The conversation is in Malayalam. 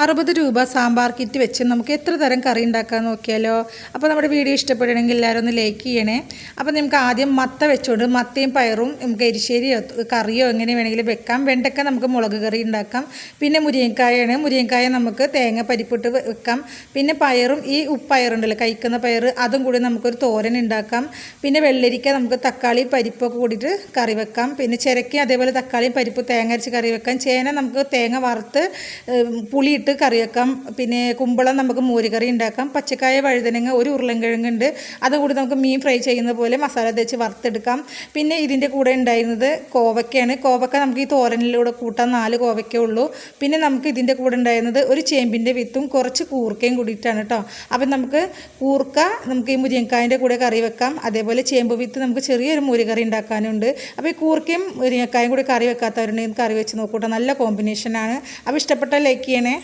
60 രൂപ സാമ്പാർ കിറ്റ് വെച്ച് നമുക്ക് എത്ര തരം കറി ഉണ്ടാക്കാൻ നോക്കിയാലോ. അപ്പോൾ നമ്മുടെ വീഡിയോ ഇഷ്ടപ്പെടുകയാണെങ്കിൽ എല്ലാവരും ഒന്ന് ലൈക്ക് ചെയ്യണേ. അപ്പോൾ നമുക്ക് ആദ്യം മത്ത വെച്ചുകൊണ്ട് മത്തയും പയറും നമുക്ക് എരിശ്ശേരിയോ കറിയോ എങ്ങനെ വേണമെങ്കിലും വെക്കാം. വെണ്ടയ്ക്ക നമുക്ക് മുളക് കറി ഉണ്ടാക്കാം. പിന്നെ മുരിങ്ങക്കായാണ്, മുരിങ്ങക്കായ നമുക്ക് തേങ്ങ പരിപ്പിട്ട് വെക്കാം. പിന്നെ പയറും ഈ ഉപ്പയറുണ്ടല്ലോ കഴിക്കുന്ന പയർ, അതും കൂടി നമുക്കൊരു തോരൻ ഉണ്ടാക്കാം. പിന്നെ വെള്ളരിക്ക നമുക്ക് തക്കാളി പരിപ്പൊക്കെ കൂടിയിട്ട് കറി വെക്കാം. പിന്നെ ചിരക്കി അതേപോലെ തക്കാളിയും പരിപ്പ് തേങ്ങ അരച്ച് കറി വെക്കാം. ചേന നമുക്ക് തേങ്ങ വറുത്ത് പുളിയിട്ട് കറി വെക്കാം. പിന്നെ കുമ്പളം നമുക്ക് മോരുകറി ഉണ്ടാക്കാം. പച്ചക്കായ വഴുതനങ്ങ ഒരു ഉരുളൻകിഴങ്ങുണ്ട്, അതുകൂടി നമുക്ക് മീൻ ഫ്രൈ ചെയ്യുന്ന പോലെ മസാല തേച്ച് വറുത്തെടുക്കാം. പിന്നെ ഇതിൻ്റെ കൂടെ ഉണ്ടായിരുന്നത് കോവയ്ക്കാണ്. കോവക്ക നമുക്ക് ഈ തോരനിലൂടെ കൂട്ടാൻ 4 കോവയ്ക്കേ ഉള്ളൂ. പിന്നെ നമുക്ക് ഇതിൻ്റെ കൂടെ ഉണ്ടായിരുന്നത് ഒരു ചേമ്പിൻ്റെ വിത്തും കുറച്ച് കൂർക്കയും കൂടിയിട്ടാണ് കേട്ടോ. അപ്പം നമുക്ക് കൂർക്ക നമുക്ക് ഈ മുരിങ്ങക്കായൻ്റെ കൂടെ കറി വെക്കാം. അതേപോലെ ചേമ്പ് വിത്ത് നമുക്ക് ചെറിയൊരു മോരുകറി ഉണ്ടാക്കാനുണ്ട്. അപ്പോൾ ഈ കൂർക്കയും മുരിങ്ങക്കായും കൂടി കറി വെക്കാത്തവരുണ്ടെങ്കിൽ കറി വെച്ച് നോക്കൂട്ടോ, നല്ല കോമ്പിനേഷനാണ്. അപ്പോൾ ഇഷ്ടപ്പെട്ടാൽ ലൈക്ക് ചെയ്യണേ.